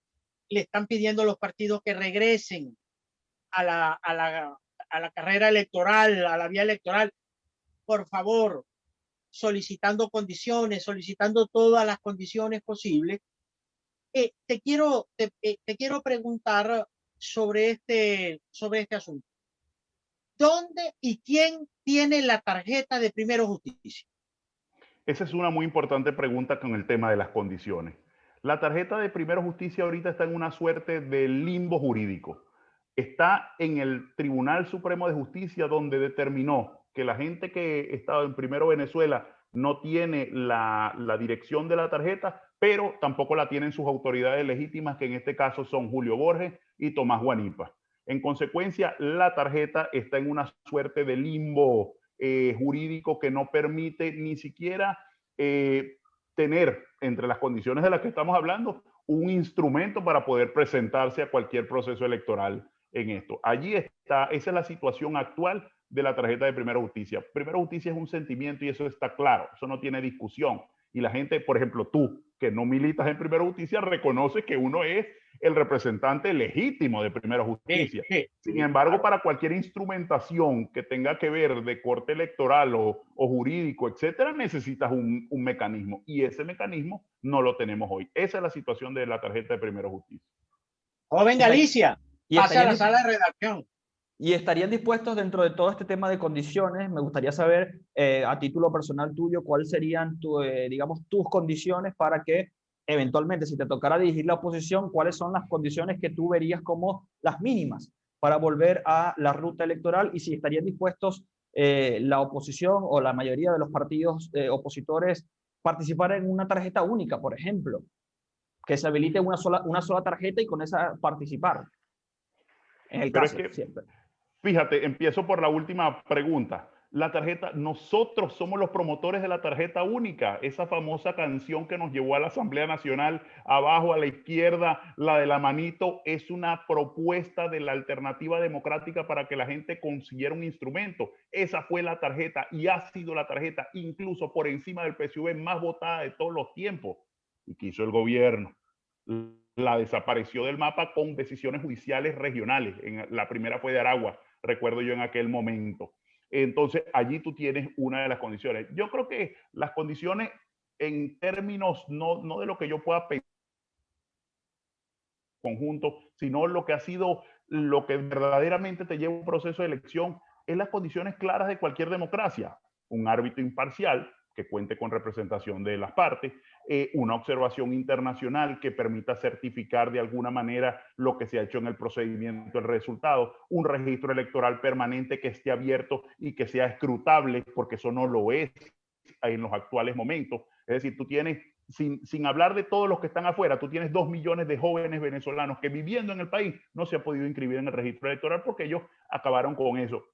le están pidiendo a los partidos que regresen a la carrera electoral, a la vía electoral, por favor, solicitando condiciones, solicitando todas las condiciones posibles. te quiero preguntar sobre este asunto. ¿Dónde y quién tiene la tarjeta de Primero Justicia? Esa es una muy importante pregunta con el tema de las condiciones. La tarjeta de Primero Justicia ahorita está en una suerte de limbo jurídico. Está en el Tribunal Supremo de Justicia, donde determinó que la gente que estaba en Primero Venezuela no tiene la dirección de la tarjeta, pero tampoco la tienen sus autoridades legítimas, que en este caso son Julio Borges y Tomás Guanipa. En consecuencia, la tarjeta está en una suerte de limbo jurídico que no permite ni siquiera tener, entre las condiciones de las que estamos hablando, un instrumento para poder presentarse a cualquier proceso electoral en esto. Allí está, esa es la situación actual de la tarjeta de Primera Justicia. Primera Justicia es un sentimiento y eso está claro, eso no tiene discusión. Y la gente, por ejemplo, tú, que no militas en Primera Justicia, reconoce que uno es el representante legítimo de Primera Justicia. Sin embargo, para cualquier instrumentación que tenga que ver de corte electoral o jurídico, etcétera, necesitas un mecanismo. Y ese mecanismo no lo tenemos hoy. Esa es la situación de la tarjeta de Primera Justicia. Joven Galicia, pase a la sala de redacción. ¿Y estarían dispuestos dentro de todo este tema de condiciones? Me gustaría saber, a título personal tuyo, cuáles serían, digamos, tus condiciones para que eventualmente, si te tocara dirigir la oposición, cuáles son las condiciones que tú verías como las mínimas para volver a la ruta electoral, y si estarían dispuestos la oposición o la mayoría de los partidos opositores participar en una tarjeta única, por ejemplo, que se habilite una sola tarjeta y con esa participar. En el caso, siempre. Fíjate, empiezo por la última pregunta. La tarjeta, nosotros somos los promotores de la tarjeta única, esa famosa canción que nos llevó a la Asamblea Nacional, abajo a la izquierda, la de la manito, es una propuesta de la Alternativa Democrática para que la gente consiguiera un instrumento. Esa fue la tarjeta y ha sido la tarjeta, incluso por encima del PSUV, más votada de todos los tiempos. ¿Y qué hizo el gobierno? La desapareció del mapa con decisiones judiciales regionales. La primera fue de Aragua, recuerdo yo en aquel momento. Entonces, allí tú tienes una de las condiciones. Yo creo que las condiciones en términos no de lo que yo pueda pensar conjunto, sino lo que ha sido, lo que verdaderamente te lleva a un proceso de elección, es las condiciones claras de cualquier democracia. Un árbitro imparcial que cuente con representación de las partes, una observación internacional que permita certificar de alguna manera lo que se ha hecho en el procedimiento, el resultado, un registro electoral permanente que esté abierto y que sea escrutable, porque eso no lo es en los actuales momentos. Es decir, tú tienes, sin hablar de todos los que están afuera, tú tienes 2 millones de jóvenes venezolanos que viviendo en el país no se han podido inscribir en el registro electoral porque ellos acabaron con eso.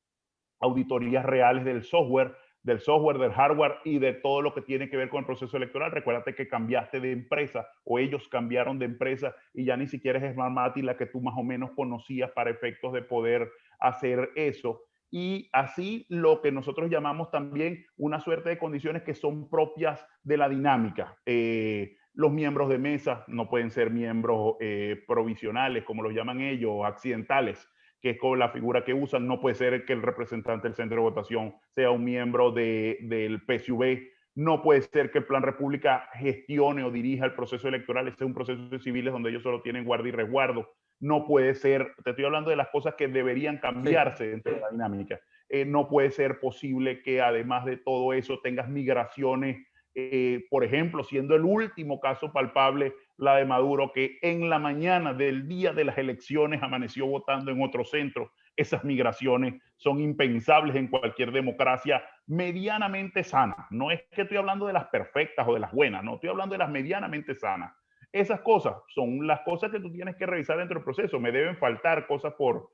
Auditorías reales del software, del hardware y de todo lo que tiene que ver con el proceso electoral. Recuérdate que cambiaste de empresa o ellos cambiaron de empresa y ya ni siquiera es Smartmatic la que tú más o menos conocías para efectos de poder hacer eso. Y así lo que nosotros llamamos también una suerte de condiciones que son propias de la dinámica. Los miembros de mesa no pueden ser miembros provisionales, como los llaman ellos, accidentales, que es con la figura que usan. No puede ser que el representante del centro de votación sea un miembro del PSUV. No puede ser que el Plan República gestione o dirija el proceso electoral. Este es un proceso de civiles donde ellos solo tienen guardia y resguardo. No puede ser, te estoy hablando de las cosas que deberían cambiarse dentro de la dinámica. No puede ser posible que además de todo eso tengas migraciones, por ejemplo, siendo el último caso palpable la de Maduro, que en la mañana del día de las elecciones amaneció votando en otro centro. Esas migraciones son impensables en cualquier democracia medianamente sana. No es que estoy hablando de las perfectas o de las buenas, no, estoy hablando de las medianamente sanas. Esas cosas son las cosas que tú tienes que revisar dentro del proceso. Me deben faltar cosas por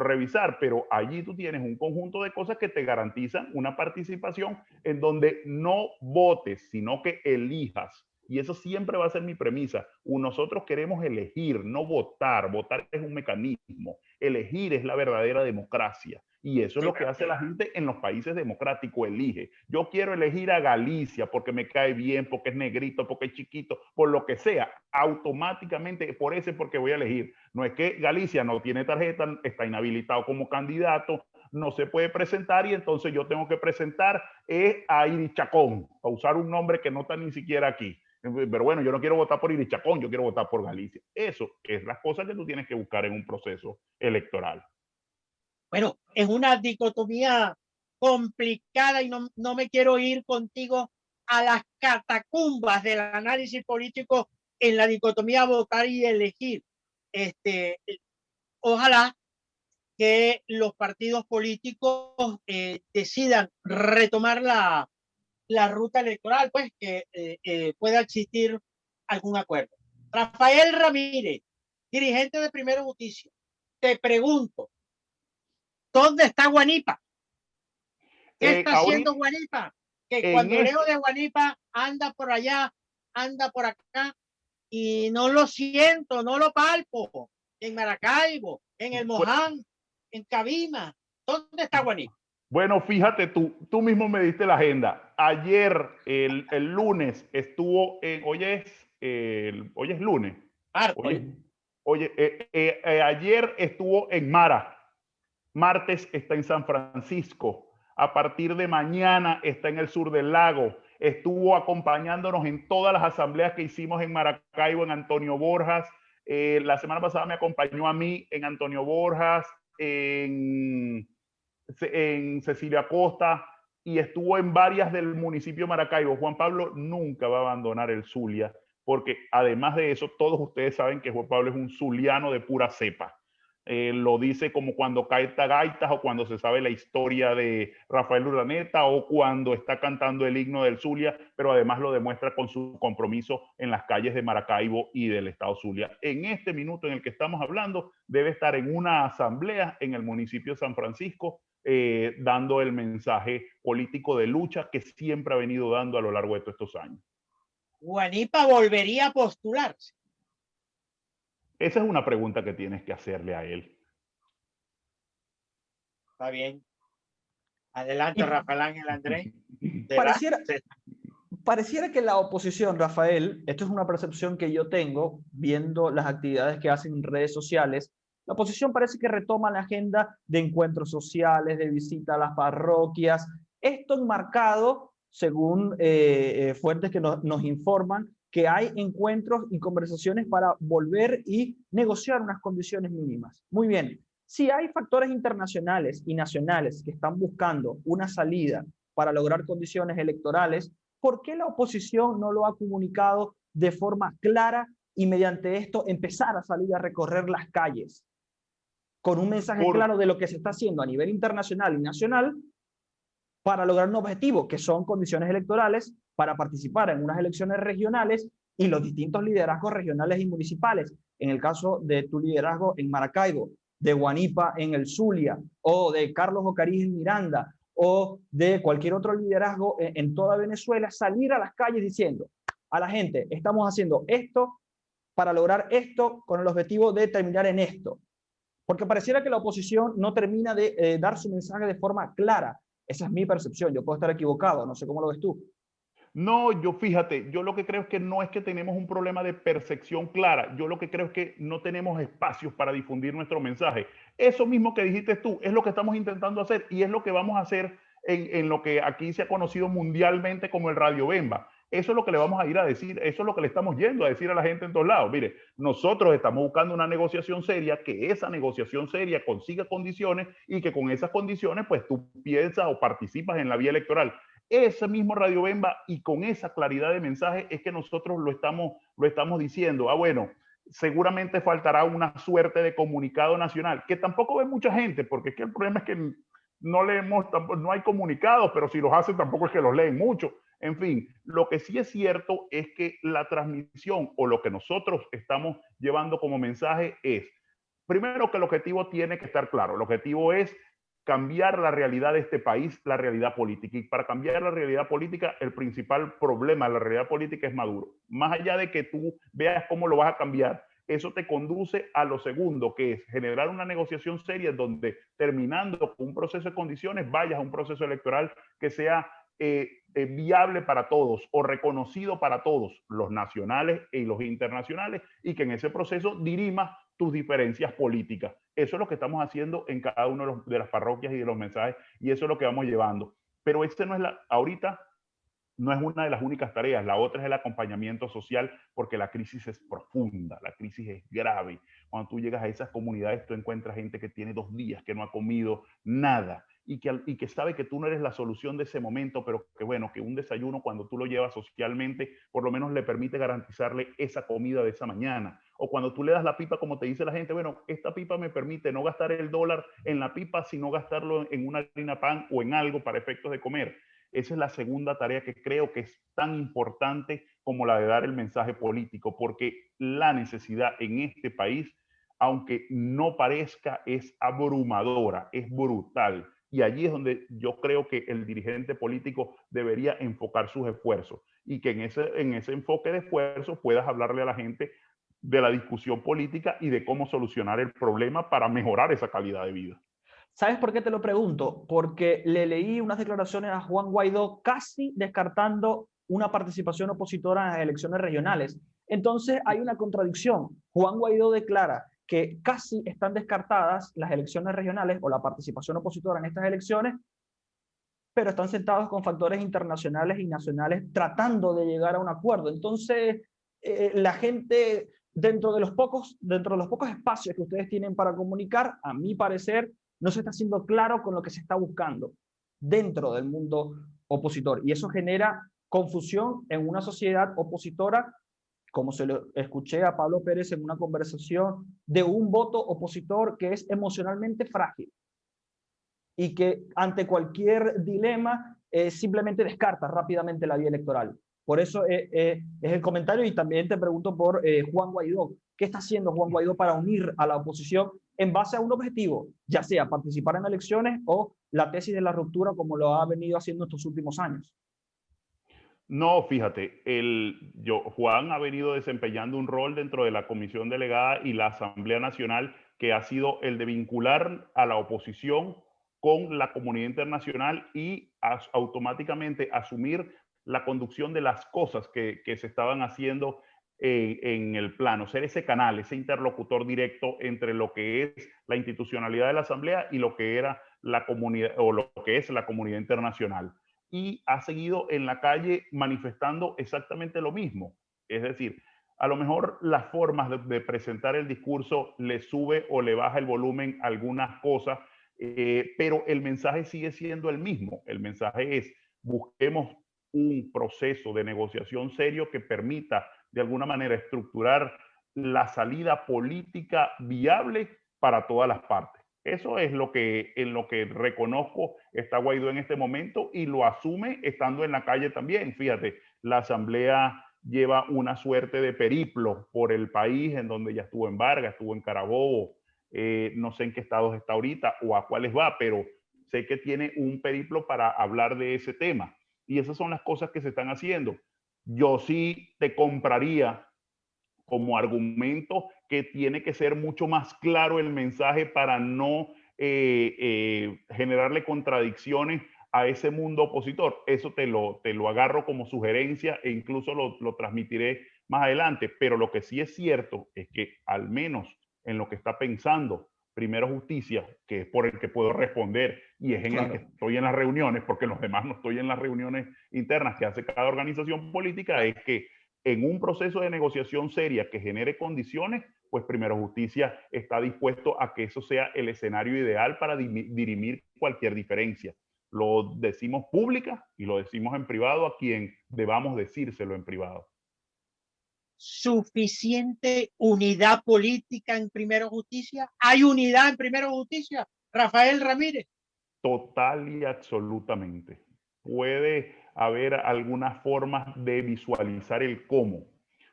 revisar, pero allí tú tienes un conjunto de cosas que te garantizan una participación en donde no votes, sino que elijas. Y eso siempre va a ser mi premisa. Nosotros queremos elegir, no votar. Votar es un mecanismo. Elegir es la verdadera democracia. Y eso es lo que hace la gente en los países democráticos, elige. Yo quiero elegir a Galicia porque me cae bien, porque es negrito, porque es chiquito, por lo que sea. Automáticamente, por ese porque voy a elegir. No es que Galicia no tiene tarjeta, está inhabilitado como candidato, no se puede presentar y entonces yo tengo que presentar a Iris Chacón, a usar un nombre que no está ni siquiera aquí. Pero bueno, yo no quiero votar por Iris Chacón, yo quiero votar por Galicia. Eso es las cosas que tú tienes que buscar en un proceso electoral. Bueno, es una dicotomía complicada y no me quiero ir contigo a las catacumbas del análisis político en la dicotomía votar y elegir. Ojalá que los partidos políticos decidan retomar la ruta electoral, pues que pueda existir algún acuerdo. Rafael Ramírez, dirigente de Primero Justicia, te pregunto, ¿dónde está Guanipa? ¿Qué está Ahorita, haciendo Guanipa? Que en cuando leo este, de Guanipa anda por allá, anda por acá y no lo siento, no lo palpo. En Maracaibo, en El Moján, en Cabima. ¿Dónde está Guanipa? bueno, fíjate tú mismo me diste la agenda. Ayer, el lunes, estuvo hoy es lunes. Martes. Ayer estuvo en Mara. Martes está en San Francisco. A partir de mañana está en el sur del lago. Estuvo acompañándonos en todas las asambleas que hicimos en Maracaibo, en Antonio Borjas. La semana pasada me acompañó a mí en Antonio Borjas, en Cecilia Costa, y estuvo en varias del municipio de Maracaibo. Juan Pablo nunca va a abandonar el Zulia, porque además de eso, todos ustedes saben que Juan Pablo es un zuliano de pura cepa. Lo dice como cuando canta gaitas o cuando se sabe la historia de Rafael Urdaneta o cuando está cantando el himno del Zulia, pero además lo demuestra con su compromiso en las calles de Maracaibo y del estado Zulia. En este minuto en el que estamos hablando, debe estar en una asamblea en el municipio de San Francisco, dando el mensaje político de lucha que siempre ha venido dando a lo largo de todos estos años. Guanipa volvería a postularse. Esa es una pregunta que tienes que hacerle a él. Está bien. Adelante, Rafael Ángel Andrés. Pareciera que la oposición, Rafael, esto es una percepción que yo tengo viendo las actividades que hacen en redes sociales, la oposición parece que retoma la agenda de encuentros sociales, de visita a las parroquias, esto enmarcado, según fuentes que nos informan, que hay encuentros y conversaciones para volver y negociar unas condiciones mínimas. Muy bien, si hay factores internacionales y nacionales que están buscando una salida para lograr condiciones electorales, ¿por qué la oposición no lo ha comunicado de forma clara y mediante esto empezar a salir a recorrer las calles con un mensaje claro de lo que se está haciendo a nivel internacional y nacional para lograr un objetivo, que son condiciones electorales para participar en unas elecciones regionales y los distintos liderazgos regionales y municipales? En el caso de tu liderazgo en Maracaibo, de Guanipa en el Zulia, o de Carlos Ocariz en Miranda, o de cualquier otro liderazgo en toda Venezuela, salir a las calles diciendo a la gente, estamos haciendo esto para lograr esto con el objetivo de terminar en esto. Porque pareciera que la oposición no termina de dar su mensaje de forma clara. Esa es mi percepción, yo puedo estar equivocado, no sé cómo lo ves tú. No, fíjate, yo lo que creo es que no es que tenemos un problema de percepción clara, yo lo que creo es que no tenemos espacios para difundir nuestro mensaje. Eso mismo que dijiste tú, es lo que estamos intentando hacer y es lo que vamos a hacer en lo que aquí se ha conocido mundialmente como el Radio Bemba. Eso es lo que le vamos a ir a decir, eso es lo que le estamos yendo a decir a la gente en todos lados. Mire, nosotros estamos buscando una negociación seria, que esa negociación seria consiga condiciones y que con esas condiciones pues tú piensas o participas en la vía electoral. Ese mismo Radio Bemba y con esa claridad de mensaje es que nosotros lo estamos diciendo. Bueno, seguramente faltará una suerte de comunicado nacional, que tampoco ve mucha gente, porque es que el problema es que no hay comunicados, pero si los hacen tampoco es que los leen mucho. En fin, lo que sí es cierto es que la transmisión o lo que nosotros estamos llevando como mensaje es, primero, que el objetivo tiene que estar claro. El objetivo es cambiar la realidad de este país, la realidad política. Y para cambiar la realidad política, el principal problema de la realidad política es Maduro. Más allá de que tú veas cómo lo vas a cambiar, eso te conduce a lo segundo, que es generar una negociación seria donde, terminando un proceso de condiciones, vayas a un proceso electoral que sea viable para todos o reconocido para todos, los nacionales y los internacionales, y que en ese proceso dirimas tus diferencias políticas. Eso es lo que estamos haciendo en cada una de las parroquias y de los mensajes, y eso es lo que vamos llevando. Pero este no es ahorita no es una de las únicas tareas. La otra es el acompañamiento social, porque la crisis es profunda, la crisis es grave. Cuando tú llegas a esas comunidades, tú encuentras gente que tiene 2 días, que no ha comido nada y que sabe que tú no eres la solución de ese momento, pero que bueno, que un desayuno cuando tú lo llevas socialmente, por lo menos le permite garantizarle esa comida de esa mañana. O cuando tú le das la pipa, como te dice la gente, bueno, esta pipa me permite no gastar el dólar en la pipa, sino gastarlo en una harina pan o en algo para efectos de comer. Esa es la segunda tarea que creo que es tan importante como la de dar el mensaje político, porque la necesidad en este país, aunque no parezca, es abrumadora, es brutal. Y allí es donde yo creo que el dirigente político debería enfocar sus esfuerzos y que en ese enfoque de esfuerzos puedas hablarle a la gente de la discusión política y de cómo solucionar el problema para mejorar esa calidad de vida. ¿Sabes por qué te lo pregunto? Porque le leí unas declaraciones a Juan Guaidó casi descartando una participación opositora en las elecciones regionales. Entonces hay una contradicción. Juan Guaidó declara que casi están descartadas las elecciones regionales o la participación opositora en estas elecciones, pero están sentados con factores internacionales y nacionales tratando de llegar a un acuerdo. Entonces, la gente, dentro de los pocos espacios que ustedes tienen para comunicar, a mi parecer, no se está siendo claro con lo que se está buscando dentro del mundo opositor. Y eso genera confusión en una sociedad opositora, como se lo escuché a Pablo Pérez en una conversación, de un voto opositor que es emocionalmente frágil y que ante cualquier dilema simplemente descarta rápidamente la vía electoral. Por eso es el comentario, y también te pregunto por Juan Guaidó. ¿Qué está haciendo Juan Guaidó para unir a la oposición en base a un objetivo, ya sea participar en elecciones o la tesis de la ruptura como lo ha venido haciendo estos últimos años? No, fíjate, Juan ha venido desempeñando un rol dentro de la comisión delegada y la Asamblea Nacional que ha sido el de vincular a la oposición con la comunidad internacional y automáticamente asumir la conducción de las cosas que se estaban haciendo en el plano, ser ese canal, ese interlocutor directo entre lo que es la institucionalidad de la Asamblea y lo que era la comunidad o lo que es la comunidad internacional. Y ha seguido en la calle manifestando exactamente lo mismo. Es decir, a lo mejor las formas de presentar el discurso le sube o le baja el volumen a algunas cosas, pero el mensaje sigue siendo el mismo. El mensaje es: busquemos un proceso de negociación serio que permita de alguna manera estructurar la salida política viable para todas las partes. Eso es en lo que reconozco está Guaidó en este momento y lo asume estando en la calle también. Fíjate, la Asamblea lleva una suerte de periplo por el país, en donde ya estuvo en Vargas, estuvo en Carabobo, no sé en qué estados está ahorita o a cuáles va, pero sé que tiene un periplo para hablar de ese tema. Y esas son las cosas que se están haciendo. Yo sí te compraría como argumento que tiene que ser mucho más claro el mensaje para no generarle contradicciones a ese mundo opositor. Eso te lo agarro como sugerencia e incluso lo transmitiré más adelante. Pero lo que sí es cierto es que al menos en lo que está pensando Primero Justicia, que es por el que puedo responder y es en el que estoy en las reuniones, porque los demás no estoy en las reuniones internas que hace cada organización política, es que en un proceso de negociación seria que genere condiciones, pues Primero Justicia está dispuesto a que eso sea el escenario ideal para dirimir cualquier diferencia. Lo decimos pública y lo decimos en privado a quien debamos decírselo en privado. ¿Suficiente unidad política en Primero Justicia? ¿Hay unidad en Primero Justicia, Rafael Ramírez? Total y absolutamente. Puede haber algunas formas de visualizar el cómo,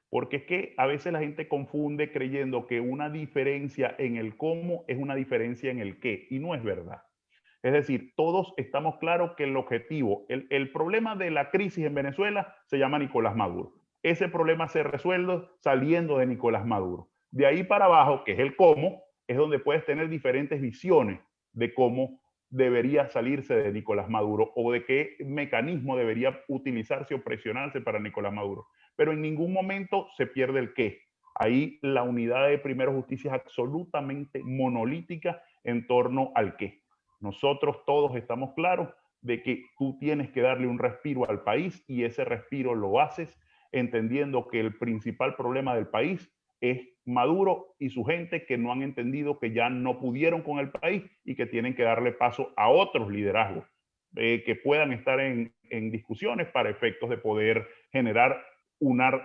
porque es que a veces la gente confunde creyendo que una diferencia en el cómo es una diferencia en el qué, y no es verdad. Es decir, todos estamos claros que el objetivo, el problema de la crisis en Venezuela se llama Nicolás Maduro. Ese problema se resuelve saliendo de Nicolás Maduro. De ahí para abajo, que es el cómo, es donde puedes tener diferentes visiones de cómo debería salirse de Nicolás Maduro o de qué mecanismo debería utilizarse o presionarse para Nicolás Maduro. Pero en ningún momento se pierde el qué. Ahí la unidad de Primero Justicia es absolutamente monolítica en torno al qué. Nosotros todos estamos claros de que tú tienes que darle un respiro al país y ese respiro lo haces entendiendo que el principal problema del país es Maduro y su gente, que no han entendido que ya no pudieron con el país y que tienen que darle paso a otros liderazgos que puedan estar en discusiones para efectos de poder generar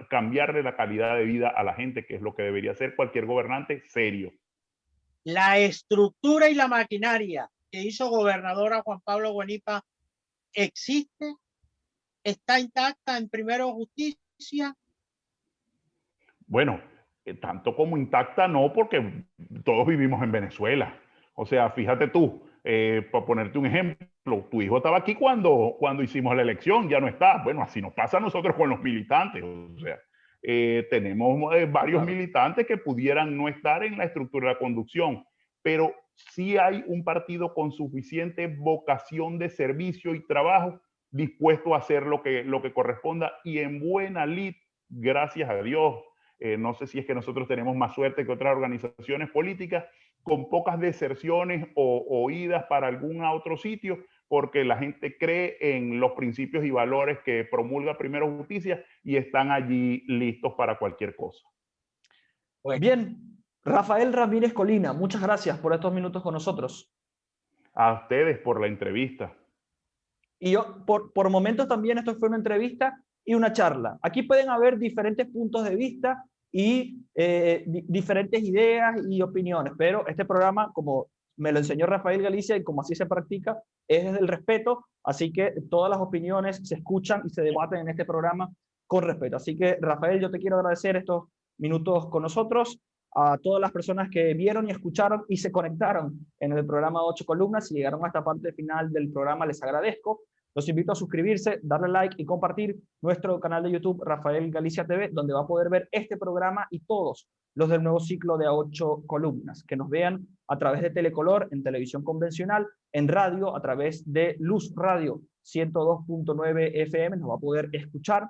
cambiarle la calidad de vida a la gente, que es lo que debería hacer cualquier gobernante serio. La estructura y la maquinaria que hizo gobernador a Juan Pablo Guanipa existe, está intacta en Primero Justicia. Bueno, tanto como intacta no, porque todos vivimos en Venezuela. O sea, fíjate tú, para ponerte un ejemplo, tu hijo estaba aquí cuando hicimos la elección, ya no está. Bueno, así nos pasa a nosotros con los militantes. O sea, tenemos varios militantes que pudieran no estar en la estructura de la conducción, pero sí hay un partido con suficiente vocación de servicio y trabajo dispuesto a hacer lo que corresponda y en buena lid, gracias a Dios. No sé si es que nosotros tenemos más suerte que otras organizaciones políticas, con pocas deserciones o idas para algún otro sitio, porque la gente cree en los principios y valores que promulga Primero Justicia y están allí listos para cualquier cosa. Bueno. Bien, Rafael Ramírez Colina, muchas gracias por estos minutos con nosotros. A ustedes por la entrevista. Y yo, por momentos también, esto fue una entrevista y una charla. Aquí pueden haber diferentes puntos de vista y diferentes ideas y opiniones, pero este programa, como me lo enseñó Rafael Galicia y como así se practica, es desde el respeto, así que todas las opiniones se escuchan y se debaten en este programa con respeto. Así que, Rafael, yo te quiero agradecer estos minutos con nosotros, a todas las personas que vieron y escucharon y se conectaron en el programa 8 columnas y llegaron a esta parte final del programa, les agradezco. Los invito a suscribirse, darle like y compartir nuestro canal de YouTube Rafael Galicia TV, donde va a poder ver este programa y todos los del nuevo ciclo de A8 columnas. Que nos vean a través de Telecolor, en televisión convencional, en radio, a través de Luz Radio 102.9 FM, nos va a poder escuchar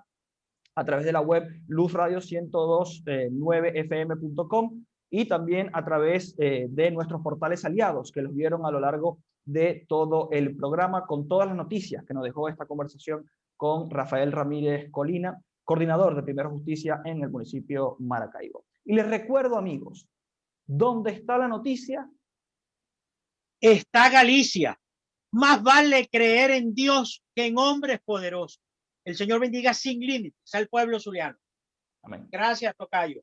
a través de la web luzradio1029fm.com y también a través de nuestros portales aliados que los vieron a lo largo de todo el programa con todas las noticias que nos dejó esta conversación con Rafael Ramírez Colina, coordinador de Primero Justicia en el municipio Maracaibo. Y les recuerdo, amigos, ¿dónde está la noticia? Está Galicia. Más vale creer en Dios que en hombres poderosos. El Señor bendiga sin límites al pueblo zuliano. Amén. Gracias, tocayo.